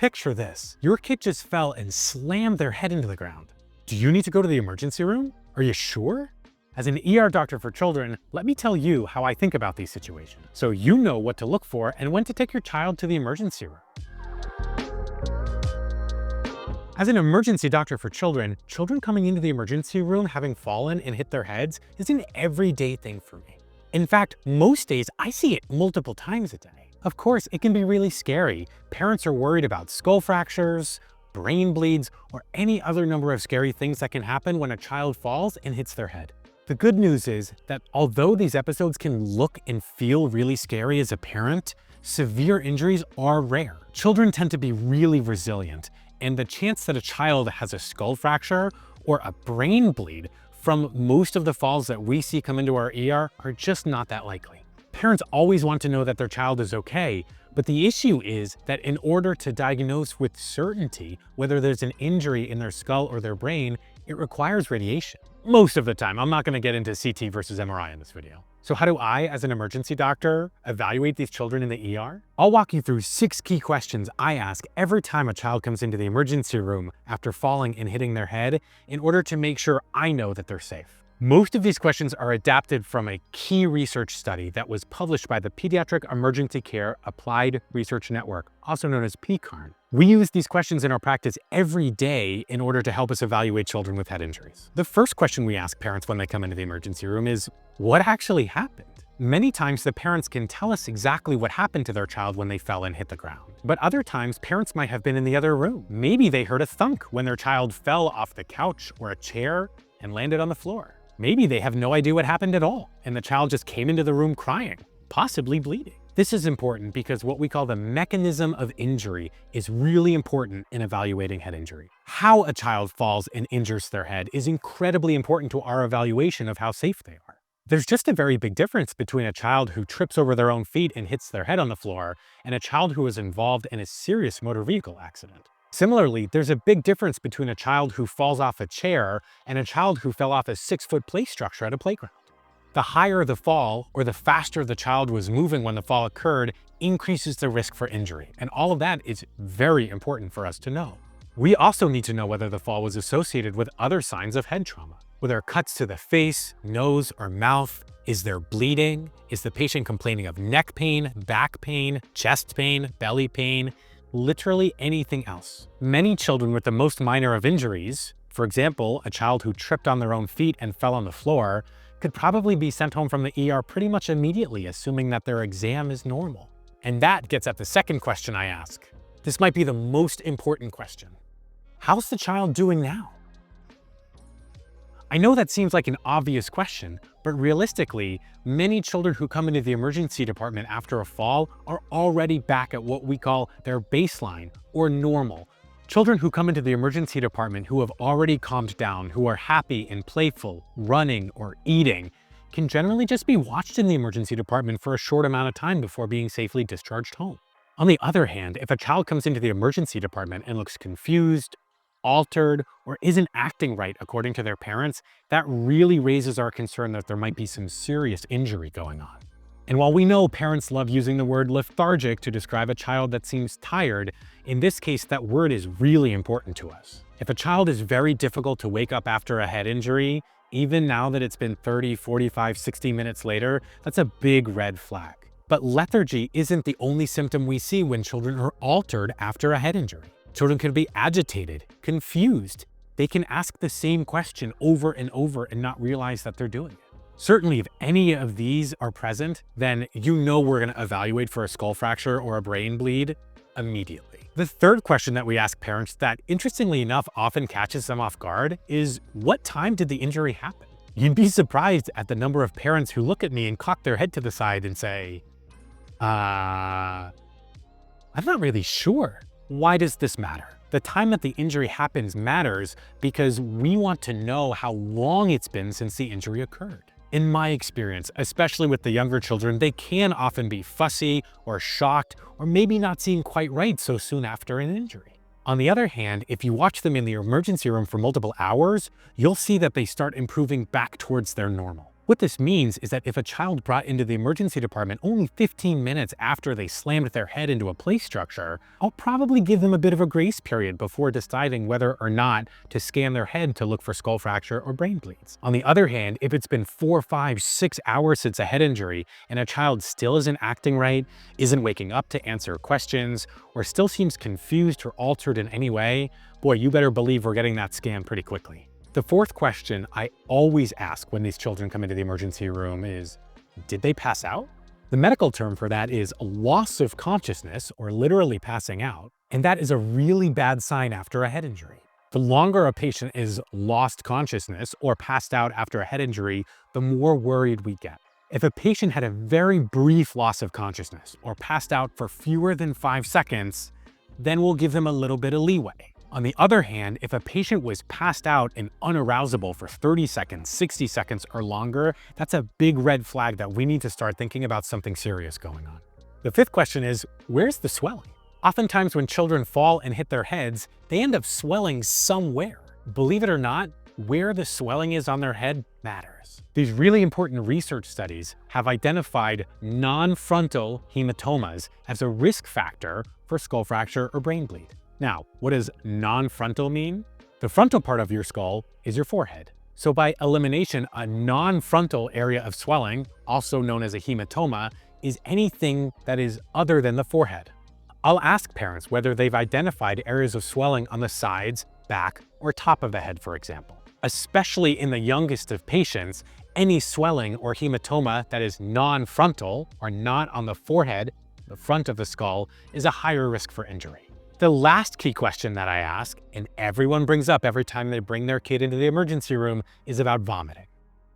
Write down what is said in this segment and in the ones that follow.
Picture this. Your kid just fell and slammed their head into the ground. Do you need to go to the emergency room? Are you sure? As an ER doctor for children, let me tell you how I think about these situations, so you know what to look for and when to take your child to the emergency room. As an emergency doctor for children, children coming into the emergency room having fallen and hit their heads is an everyday thing for me. In fact, most days I see it multiple times a day. Of course, it can be really scary. Parents are worried about skull fractures, brain bleeds, or any other number of scary things that can happen when a child falls and hits their head. The good news is that although these episodes can look and feel really scary as a parent, severe injuries are rare. Children tend to be really resilient, and the chance that a child has a skull fracture or a brain bleed from most of the falls that we see come into our ER are just not that likely. Parents always want to know that their child is okay, but the issue is that in order to diagnose with certainty whether there's an injury in their skull or their brain, it requires radiation. Most of the time. I'm not going to get into CT versus MRI in this video. So how do I, as an emergency doctor, evaluate these children in the ER? I'll walk you through 6 key questions I ask every time a child comes into the emergency room after falling and hitting their head in order to make sure I know that they're safe. Most of these questions are adapted from a key research study that was published by the Pediatric Emergency Care Applied Research Network, also known as PCARN. We use these questions in our practice every day in order to help us evaluate children with head injuries. The first question we ask parents when they come into the emergency room is, what actually happened? Many times the parents can tell us exactly what happened to their child when they fell and hit the ground. But other times parents might have been in the other room. Maybe they heard a thunk when their child fell off the couch or a chair and landed on the floor. Maybe they have no idea what happened at all, and the child just came into the room crying, possibly bleeding. This is important because what we call the mechanism of injury is really important in evaluating head injury. How a child falls and injures their head is incredibly important to our evaluation of how safe they are. There's just a very big difference between a child who trips over their own feet and hits their head on the floor and a child who is involved in a serious motor vehicle accident. Similarly, there's a big difference between a child who falls off a chair and a child who fell off a 6-foot play structure at a playground. The higher the fall, or the faster the child was moving when the fall occurred, increases the risk for injury. And all of that is very important for us to know. We also need to know whether the fall was associated with other signs of head trauma. Were there cuts to the face, nose, or mouth? Is there bleeding? Is the patient complaining of neck pain, back pain, chest pain, belly pain? Literally anything else. Many children with the most minor of injuries, for example, a child who tripped on their own feet and fell on the floor, could probably be sent home from the ER pretty much immediately, assuming that their exam is normal. And that gets at the second question I ask. This might be the most important question. How's the child doing now? I know that seems like an obvious question, but realistically, many children who come into the emergency department after a fall are already back at what we call their baseline or normal. Children who come into the emergency department who have already calmed down, who are happy and playful, running or eating, can generally just be watched in the emergency department for a short amount of time before being safely discharged home. On the other hand, if a child comes into the emergency department and looks confused, altered, or isn't acting right according to their parents, that really raises our concern that there might be some serious injury going on. And while we know parents love using the word lethargic to describe a child that seems tired, in this case, that word is really important to us. If a child is very difficult to wake up after a head injury, even now that it's been 30, 45, 60 minutes later, that's a big red flag. But lethargy isn't the only symptom we see when children are altered after a head injury. Children can be agitated, confused. They can ask the same question over and over and not realize that they're doing it. Certainly, if any of these are present, then you know we're going to evaluate for a skull fracture or a brain bleed immediately. The third question that we ask parents that, interestingly enough, often catches them off guard is, what time did the injury happen? You'd be surprised at the number of parents who look at me and cock their head to the side and say, I'm not really sure. Why does this matter? The time that the injury happens matters because we want to know how long it's been since the injury occurred. In my experience, especially with the younger children, they can often be fussy or shocked or maybe not seem quite right so soon after an injury. On the other hand, if you watch them in the emergency room for multiple hours, you'll see that they start improving back towards their normal. What this means is that if a child brought into the emergency department only 15 minutes after they slammed their head into a play structure, I'll probably give them a bit of a grace period before deciding whether or not to scan their head to look for skull fracture or brain bleeds. On the other hand, if it's been 4, 5, 6 hours since a head injury and a child still isn't acting right, isn't waking up to answer questions, or still seems confused or altered in any way, boy, you better believe we're getting that scan pretty quickly. The fourth question I always ask when these children come into the emergency room is, did they pass out? The medical term for that is loss of consciousness, or literally passing out, and that is a really bad sign after a head injury. The longer a patient is lost consciousness or passed out after a head injury, the more worried we get. If a patient had a very brief loss of consciousness or passed out for fewer than 5 seconds, then we'll give them a little bit of leeway. On the other hand, if a patient was passed out and unarousable for 30 seconds, 60 seconds or longer, that's a big red flag that we need to start thinking about something serious going on. The fifth question is, where's the swelling? Oftentimes when children fall and hit their heads, they end up swelling somewhere. Believe it or not, where the swelling is on their head matters. These really important research studies have identified non-frontal hematomas as a risk factor for skull fracture or brain bleed. Now, what does non-frontal mean? The frontal part of your skull is your forehead. So by elimination, a non-frontal area of swelling, also known as a hematoma, is anything that is other than the forehead. I'll ask parents whether they've identified areas of swelling on the sides, back, or top of the head, for example. Especially in the youngest of patients, any swelling or hematoma that is non-frontal, or not on the forehead, the front of the skull, is a higher risk for injury. The last key question that I ask, and everyone brings up every time they bring their kid into the emergency room, is about vomiting.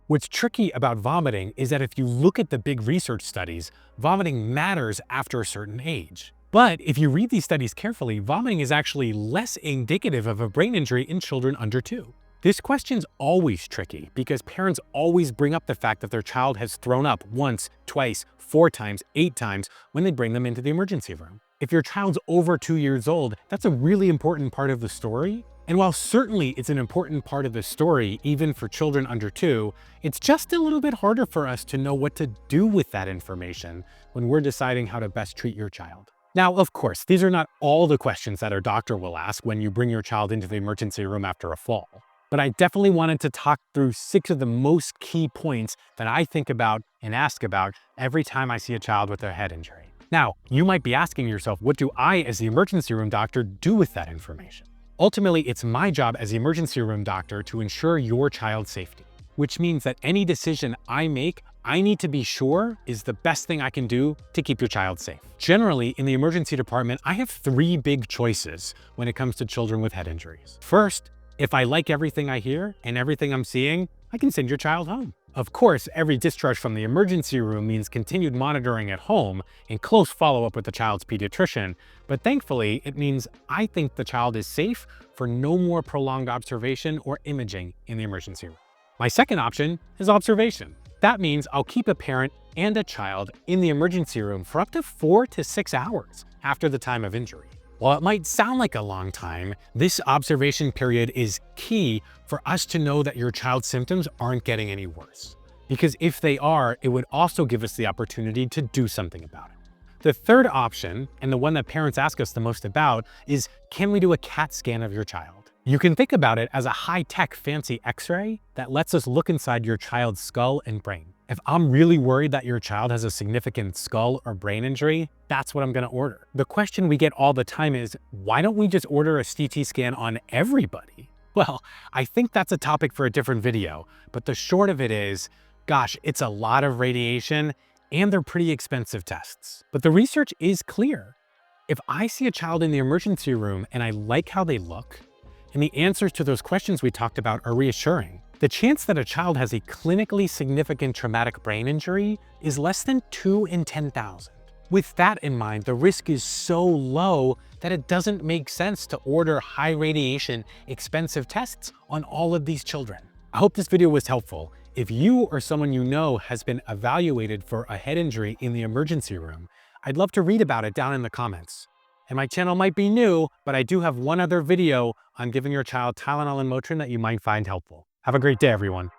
What's tricky about vomiting is that if you look at the big research studies, vomiting matters after a certain age. But if you read these studies carefully, vomiting is actually less indicative of a brain injury in children under 2. This question's always tricky because parents always bring up the fact that their child has thrown up once, twice, 4 times, 8 times when they bring them into the emergency room. If your child's over 2 years old, that's a really important part of the story. And while certainly it's an important part of the story, even for children under 2, it's just a little bit harder for us to know what to do with that information when we're deciding how to best treat your child. Now, of course, these are not all the questions that a doctor will ask when you bring your child into the emergency room after a fall. But I definitely wanted to talk through 6 of the most key points that I think about and ask about every time I see a child with a head injury. Now, you might be asking yourself, what do I, as the emergency room doctor, do with that information? Ultimately, it's my job as the emergency room doctor to ensure your child's safety, which means that any decision I make, I need to be sure is the best thing I can do to keep your child safe. Generally, in the emergency department, I have 3 big choices when it comes to children with head injuries. First, if I like everything I hear and everything I'm seeing, I can send your child home. Of course, every discharge from the emergency room means continued monitoring at home and close follow-up with the child's pediatrician, but thankfully, it means I think the child is safe for no more prolonged observation or imaging in the emergency room. My second option is observation. That means I'll keep a parent and a child in the emergency room for up to 4 to 6 hours after the time of injury. While it might sound like a long time, this observation period is key for us to know that your child's symptoms aren't getting any worse. Because if they are, it would also give us the opportunity to do something about it. The third option, and the one that parents ask us the most about, is can we do a CAT scan of your child? You can think about it as a high-tech fancy X-ray that lets us look inside your child's skull and brain. If I'm really worried that your child has a significant skull or brain injury, that's what I'm gonna order. The question we get all the time is, why don't we just order a CT scan on everybody? Well, I think that's a topic for a different video, but the short of it is, gosh, it's a lot of radiation and they're pretty expensive tests. But the research is clear. If I see a child in the emergency room and I like how they look, and the answers to those questions we talked about are reassuring, the chance that a child has a clinically significant traumatic brain injury is less than 2 in 10,000. With that in mind, the risk is so low that it doesn't make sense to order high radiation, expensive tests on all of these children. I hope this video was helpful. If you or someone you know has been evaluated for a head injury in the emergency room, I'd love to read about it down in the comments. And my channel might be new, but I do have one other video on giving your child Tylenol and Motrin that you might find helpful. Have a great day, everyone.